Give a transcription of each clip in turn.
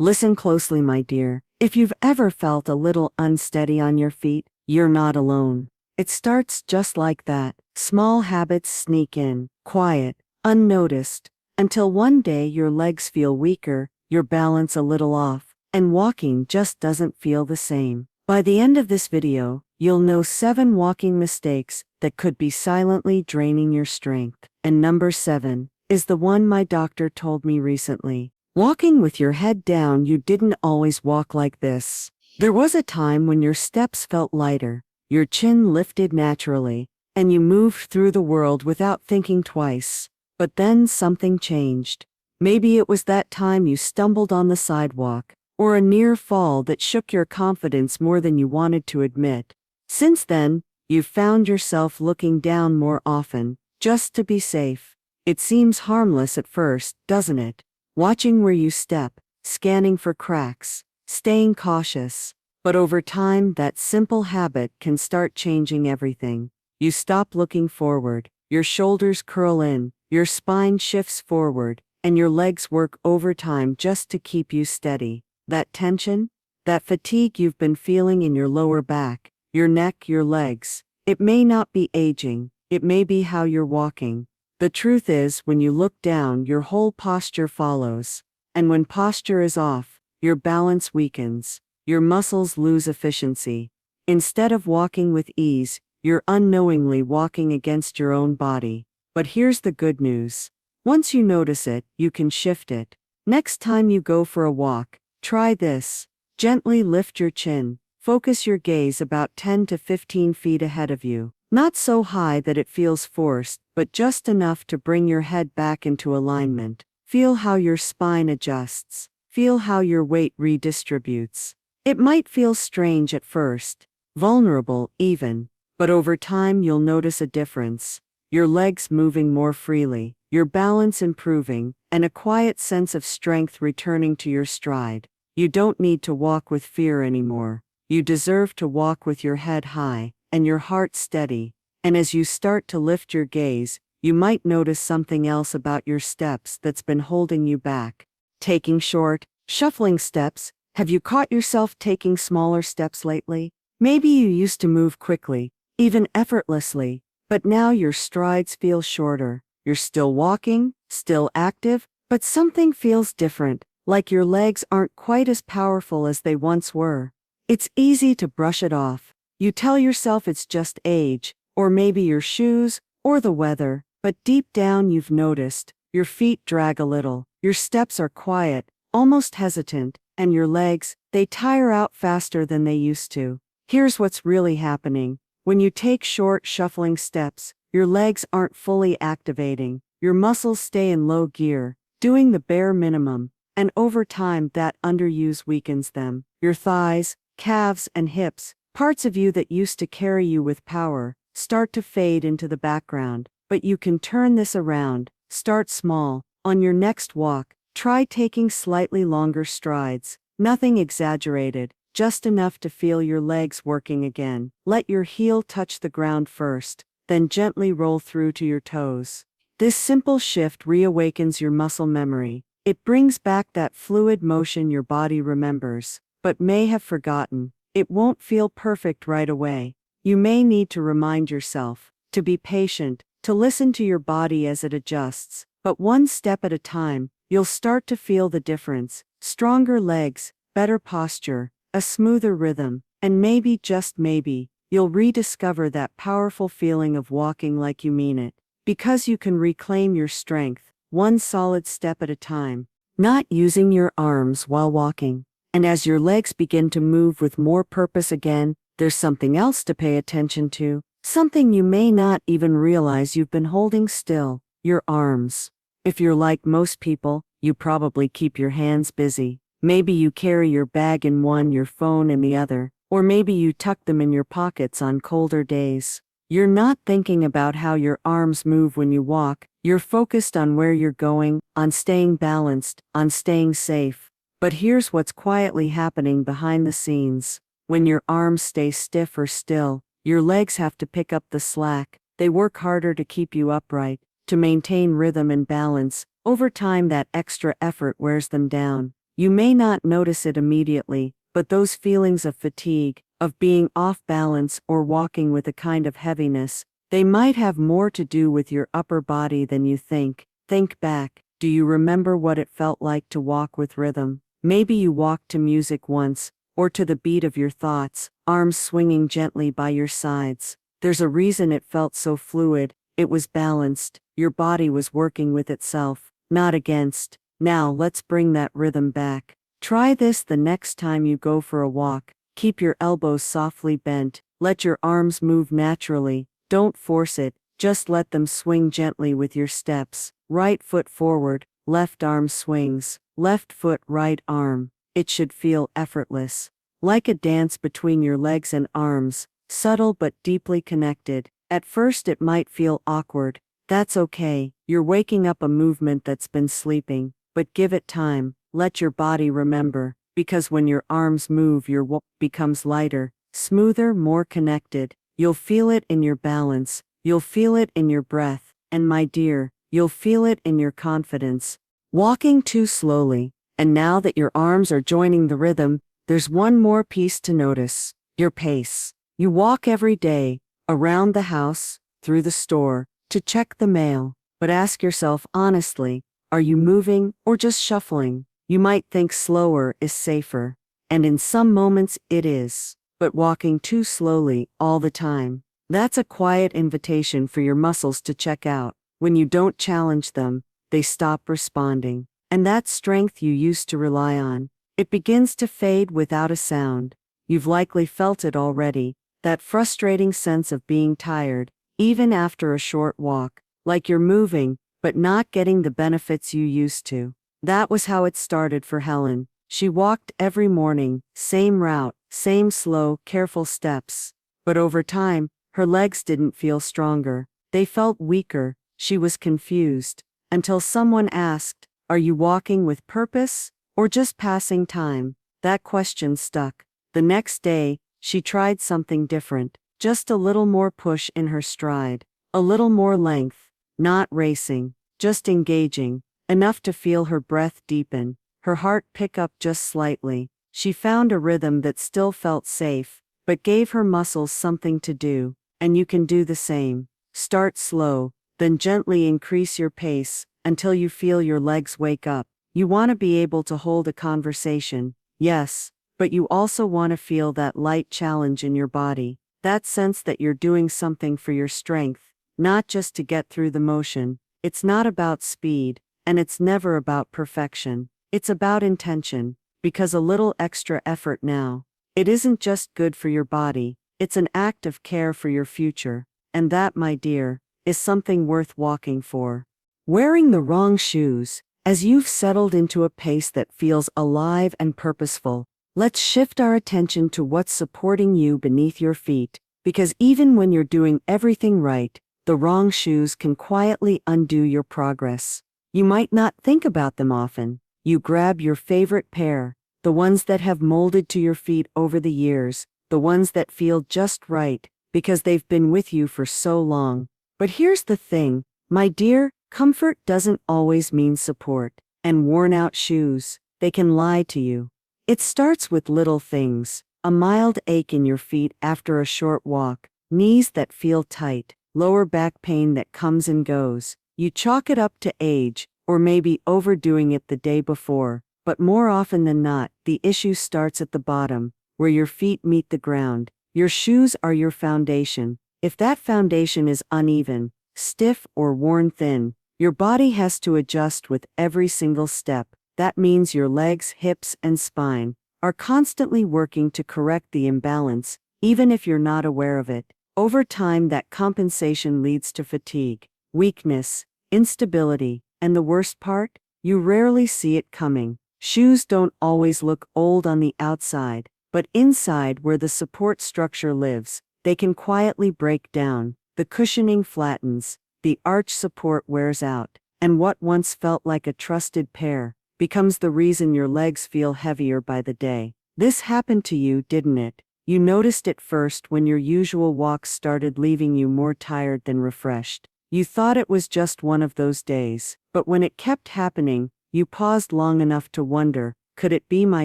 Listen closely, my dear. If you've ever felt a little unsteady on your feet, you're not alone. It starts just like that. Small habits sneak in, quiet, unnoticed, until one day your legs feel weaker, your balance a little off, and walking just doesn't feel the same. By the end of this video, you'll know 7 walking mistakes that could be silently draining your strength. And number 7 is the one my doctor told me recently. Walking with your head down. You didn't always walk like this. There was a time when your steps felt lighter, your chin lifted naturally, and you moved through the world without thinking twice. But then something changed. Maybe it was that time you stumbled on the sidewalk, or a near fall that shook your confidence more than you wanted to admit. Since then, you've found yourself looking down more often, just to be safe. It seems harmless at first, doesn't it? Watching where you step, scanning for cracks, staying cautious. But over time, that simple habit can start changing everything. You stop looking forward, your shoulders curl in, your spine shifts forward, and your legs work overtime just to keep you steady. That tension, that fatigue you've been feeling in your lower back, your neck, your legs, it may not be aging, it may be how you're walking. The truth is, when you look down, your whole posture follows. And when posture is off, your balance weakens, your muscles lose efficiency. Instead of walking with ease, you're unknowingly walking against your own body. But here's the good news. Once you notice it, you can shift it. Next time you go for a walk, try this. Gently lift your chin. Focus your gaze about 10 to 15 feet ahead of you. Not so high that it feels forced, but just enough to bring your head back into alignment. Feel how your spine adjusts. Feel how your weight redistributes. It might feel strange at first, vulnerable even, but over time you'll notice a difference. Your legs moving more freely, your balance improving, and a quiet sense of strength returning to your stride. You don't need to walk with fear anymore. You deserve to walk with your head high and your heart steady. And as you start to lift your gaze, you might notice something else about your steps that's been holding you back. Taking short, shuffling steps. Have you caught yourself taking smaller steps lately? Maybe you used to move quickly, even effortlessly, but now your strides feel shorter. You're still walking, still active, but something feels different, like your legs aren't quite as powerful as they once were. It's easy to brush it off. You tell yourself it's just age, or maybe your shoes, or the weather, but deep down you've noticed, your feet drag a little, your steps are quiet, almost hesitant, and your legs, they tire out faster than they used to. Here's what's really happening. When you take short, shuffling steps, your legs aren't fully activating, your muscles stay in low gear, doing the bare minimum, and over time that underuse weakens them. Your thighs, calves, and hips, parts of you that used to carry you with power, start to fade into the background. But you can turn this around. Start small. On your next walk, try taking slightly longer strides. Nothing exaggerated, just enough to feel your legs working again. Let your heel touch the ground first, then gently roll through to your toes. This simple shift reawakens your muscle memory. It brings back that fluid motion your body remembers, but may have forgotten. It won't feel perfect right away. You may need to remind yourself, to be patient, to listen to your body as it adjusts. But one step at a time, you'll start to feel the difference. Stronger legs, better posture, a smoother rhythm, and maybe, just maybe, you'll rediscover that powerful feeling of walking like you mean it. Because you can reclaim your strength, one solid step at a time, not using your arms while walking. And as your legs begin to move with more purpose again, there's something else to pay attention to, something you may not even realize you've been holding still, your arms. If you're like most people, you probably keep your hands busy. Maybe you carry your bag in one, your phone in the other, or maybe you tuck them in your pockets on colder days. You're not thinking about how your arms move when you walk, you're focused on where you're going, on staying balanced, on staying safe. But here's what's quietly happening behind the scenes. When your arms stay stiff or still, your legs have to pick up the slack. They work harder to keep you upright, to maintain rhythm and balance. Over time, that extra effort wears them down. You may not notice it immediately, but those feelings of fatigue, of being off balance or walking with a kind of heaviness, they might have more to do with your upper body than you think. Think back. Do you remember what it felt like to walk with rhythm? Maybe you walked to music once, or to the beat of your thoughts, arms swinging gently by your sides. There's a reason it felt so fluid. It was balanced. Your body was working with itself, not against. Now let's bring that rhythm back. Try this the next time you go for a walk. Keep your elbows softly bent. Let your arms move naturally. Don't force it, just let them swing gently with your steps. Right foot forward, left arm swings. Left foot, right arm. It should feel effortless. Like a dance between your legs and arms, subtle but deeply connected. At first it might feel awkward. That's okay. You're waking up a movement that's been sleeping. But give it time. Let your body remember. Because when your arms move, your walk becomes lighter, smoother, more connected. You'll feel it in your balance. You'll feel it in your breath. And my dear, you'll feel it in your confidence. Walking too slowly. And now that your arms are joining the rhythm, there's one more piece to notice. Your pace. You walk every day, around the house, through the store, to check the mail. But ask yourself honestly, are you moving or just shuffling? You might think slower is safer. And in some moments it is. But walking too slowly all the time, that's a quiet invitation for your muscles to check out. When you don't challenge them, they stop responding. And that strength you used to rely on, it begins to fade without a sound. You've likely felt it already, that frustrating sense of being tired, even after a short walk, like you're moving, but not getting the benefits you used to. That was how it started for Helen. She walked every morning, same route, same slow, careful steps. But over time, her legs didn't feel stronger. They felt weaker. She was confused. Until someone asked, "Are you walking with purpose, or just passing time?" That question stuck. The next day, she tried something different. Just a little more push in her stride. A little more length. Not racing, just engaging. Enough to feel her breath deepen, her heart pick up just slightly. She found a rhythm that still felt safe, but gave her muscles something to do. And you can do the same. Start slow, then gently increase your pace, until you feel your legs wake up. You want to be able to hold a conversation, yes, but you also want to feel that light challenge in your body, that sense that you're doing something for your strength, not just to get through the motion. It's not about speed, and it's never about perfection. It's about intention, because a little extra effort now, it isn't just good for your body, it's an act of care for your future. And that, my dear, is something worth walking for. Wearing the wrong shoes. As you've settled into a pace that feels alive and purposeful, let's shift our attention to what's supporting you beneath your feet, because even when you're doing everything right, the wrong shoes can quietly undo your progress. You might not think about them often. You grab your favorite pair, the ones that have molded to your feet over the years, the ones that feel just right, because they've been with you for so long. But here's the thing, my dear, comfort doesn't always mean support. And worn-out shoes, they can lie to you. It starts with little things, a mild ache in your feet after a short walk, knees that feel tight, lower back pain that comes and goes. You chalk it up to age, or maybe overdoing it the day before, but more often than not, the issue starts at the bottom, where your feet meet the ground. Your shoes are your foundation. If that foundation is uneven, stiff, or worn thin, your body has to adjust with every single step. That means your legs, hips, and spine are constantly working to correct the imbalance, even if you're not aware of it. Over time, that compensation leads to fatigue, weakness, instability, and the worst part? You rarely see it coming. Shoes don't always look old on the outside, but inside, where the support structure lives, they can quietly break down. The cushioning flattens, the arch support wears out, and what once felt like a trusted pair becomes the reason your legs feel heavier by the day. This happened to you, didn't it? You noticed it first when your usual walks started leaving you more tired than refreshed. You thought it was just one of those days, but when it kept happening, you paused long enough to wonder, Could it be my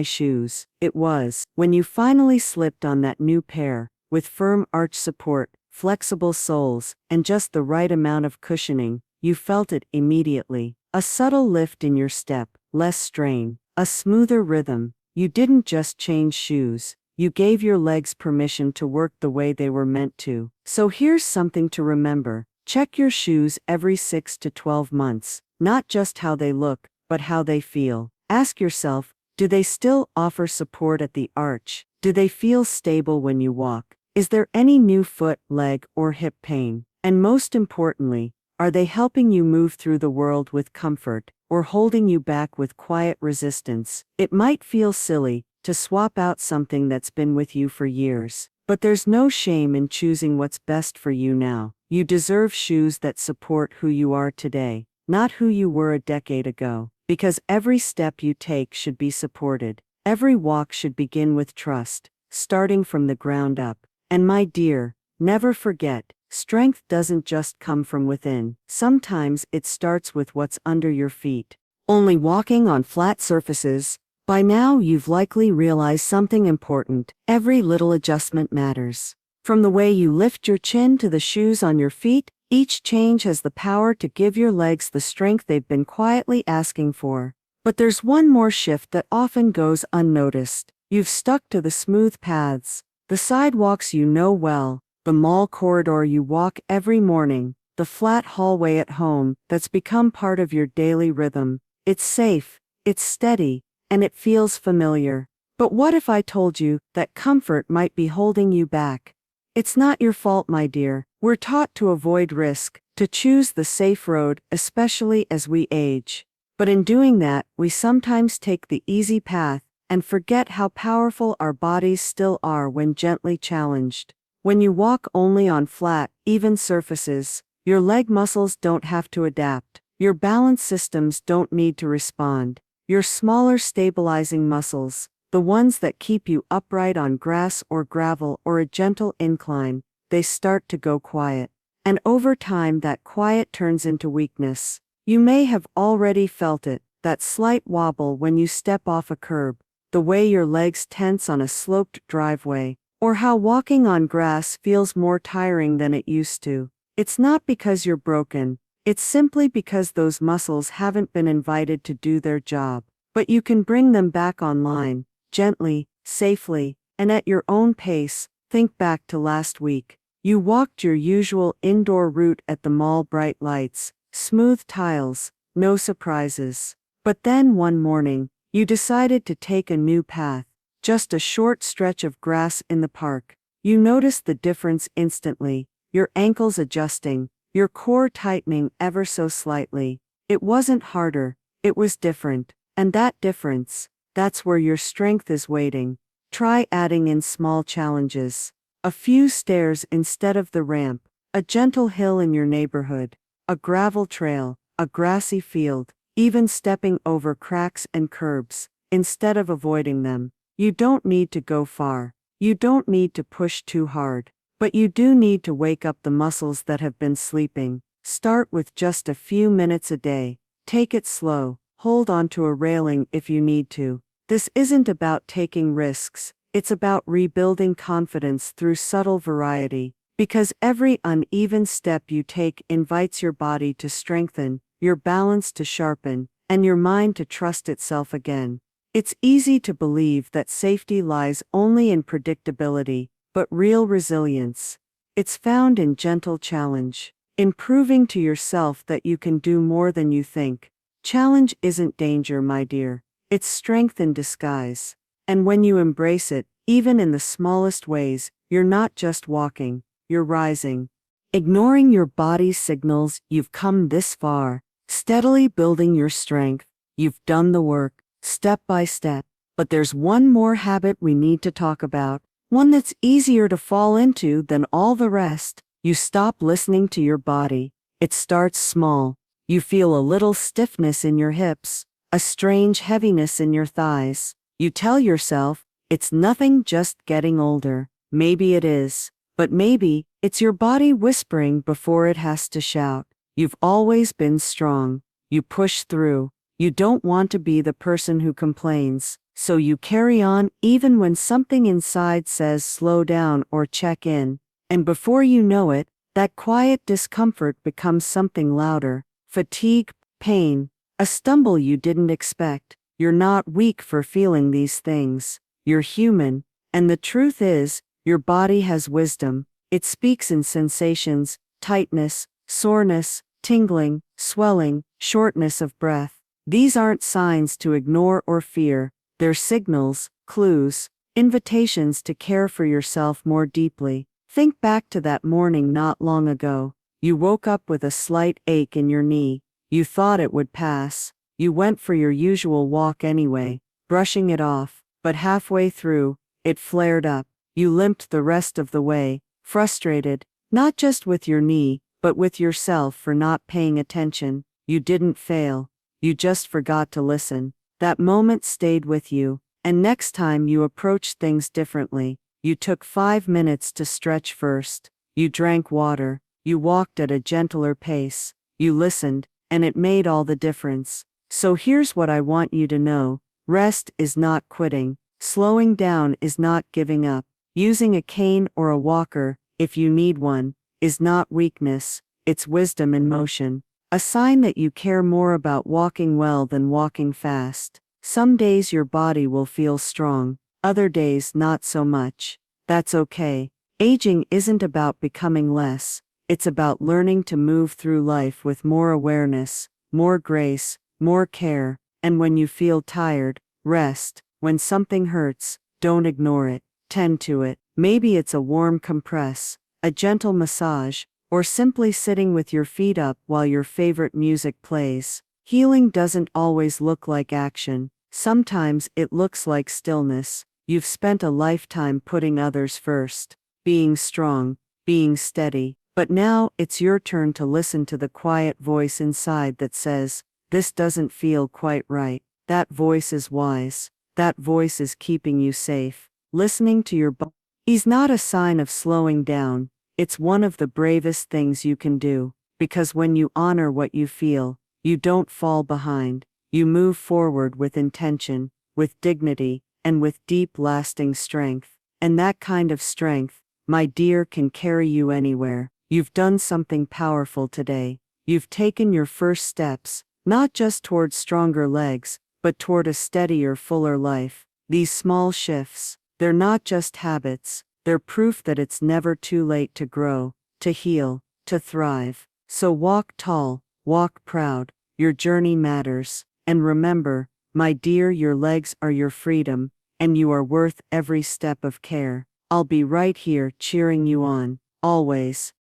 shoes? It was. When you finally slipped on that new pair, with firm arch support, flexible soles, and just the right amount of cushioning, you felt it immediately. A subtle lift in your step, less strain, a smoother rhythm. You didn't just change shoes, you gave your legs permission to work the way they were meant to. So here's something to remember. Check your shoes every 6 to 12 months, not just how they look, but how they feel. Ask yourself, do they still offer support at the arch? Do they feel stable when you walk? Is there any new foot, leg, or hip pain? And most importantly, are they helping you move through the world with comfort, or holding you back with quiet resistance? It might feel silly to swap out something that's been with you for years, but there's no shame in choosing what's best for you now. You deserve shoes that support who you are today, not who you were a decade ago, because every step you take should be supported. Every walk should begin with trust, starting from the ground up. And my dear, never forget, strength doesn't just come from within. Sometimes it starts with what's under your feet. Only walking on flat surfaces. By now you've likely realized something important. Every little adjustment matters. From the way you lift your chin to the shoes on your feet, each change has the power to give your legs the strength they've been quietly asking for. But there's one more shift that often goes unnoticed. You've stuck to the smooth paths, the sidewalks you know well, the mall corridor you walk every morning, the flat hallway at home that's become part of your daily rhythm. It's safe, it's steady, and it feels familiar. But what if I told you that comfort might be holding you back? It's not your fault, my dear. We're taught to avoid risk, to choose the safe road, especially as we age. But in doing that, we sometimes take the easy path and forget how powerful our bodies still are when gently challenged. When you walk only on flat, even surfaces, your leg muscles don't have to adapt. Your balance systems don't need to respond. Your smaller stabilizing muscles, the ones that keep you upright on grass or gravel or a gentle incline, they start to go quiet. And over time that quiet turns into weakness. You may have already felt it, that slight wobble when you step off a curb, the way your legs tense on a sloped driveway, or how walking on grass feels more tiring than it used to. It's not because you're broken, it's simply because those muscles haven't been invited to do their job. But you can bring them back online, gently, safely, and at your own pace. Think back to last week. You walked your usual indoor route at the mall, bright lights, smooth tiles, no surprises. But then one morning, you decided to take a new path, just a short stretch of grass in the park. You noticed the difference instantly, your ankles adjusting, your core tightening ever so slightly. It wasn't harder, it was different. And that difference, that's where your strength is waiting. Try adding in small challenges. A few stairs instead of the ramp, a gentle hill in your neighborhood, a gravel trail, a grassy field, even stepping over cracks and curbs, instead of avoiding them. You don't need to go far. You don't need to push too hard. But you do need to wake up the muscles that have been sleeping. Start with just a few minutes a day. Take it slow. Hold on to a railing if you need to. This isn't about taking risks. It's about rebuilding confidence through subtle variety. Because every uneven step you take invites your body to strengthen, your balance to sharpen, and your mind to trust itself again. It's easy to believe that safety lies only in predictability, but real resilience, it's found in gentle challenge, in proving to yourself that you can do more than you think. Challenge isn't danger, my dear. It's strength in disguise. And when you embrace it, even in the smallest ways, you're not just walking, you're rising. Ignoring your body's signals, you've come this far, steadily building your strength. You've done the work, step by step. But there's one more habit we need to talk about. One that's easier to fall into than all the rest. You stop listening to your body. It starts small. You feel a little stiffness in your hips, a strange heaviness in your thighs. You tell yourself, it's nothing, just getting older. Maybe it is, but maybe it's your body whispering before it has to shout. You've always been strong. You push through. You don't want to be the person who complains. So you carry on even when something inside says slow down or check in. And before you know it, that quiet discomfort becomes something louder. Fatigue, pain, a stumble you didn't expect. You're not weak for feeling these things. You're human. And the truth is, your body has wisdom. It speaks in sensations, tightness, soreness, tingling, swelling, shortness of breath. These aren't signs to ignore or fear. They're signals, clues, invitations to care for yourself more deeply. Think back to that morning not long ago. You woke up with a slight ache in your knee. You thought it would pass. You went for your usual walk anyway, brushing it off, but halfway through, it flared up. You limped the rest of the way, frustrated, not just with your knee, but with yourself for not paying attention. You didn't fail. You just forgot to listen. That moment stayed with you, and next time you approached things differently. You took 5 minutes to stretch first. You drank water. You walked at a gentler pace. You listened, and it made all the difference. So here's what I want you to know. Rest is not quitting. Slowing down is not giving up. Using a cane or a walker, if you need one, is not weakness. It's wisdom in motion. A sign that you care more about walking well than walking fast. Some days your body will feel strong, other days not so much. That's okay. Aging isn't about becoming less. It's about learning to move through life with more awareness, more grace, more care. And when you feel tired, rest. When something hurts, don't ignore it. Tend to it. Maybe it's a warm compress, a gentle massage, or simply sitting with your feet up while your favorite music plays. Healing doesn't always look like action. Sometimes it looks like stillness. You've spent a lifetime putting others first, being strong, being steady. But now it's your turn to listen to the quiet voice inside that says, "This doesn't feel quite right." That voice is wise. That voice is keeping you safe. Listening to your body is not a sign of slowing down. It's one of the bravest things you can do, because when you honor what you feel, you don't fall behind. You move forward with intention, with dignity, and with deep lasting strength. And that kind of strength, my dear, can carry you anywhere. You've done something powerful today. You've taken your first steps, not just toward stronger legs, but toward a steadier, fuller life. These small shifts, they're not just habits. They're proof that it's never too late to grow, to heal, to thrive. So walk tall, walk proud. Your journey matters. And remember, my dear, your legs are your freedom, and you are worth every step of care. I'll be right here cheering you on, always.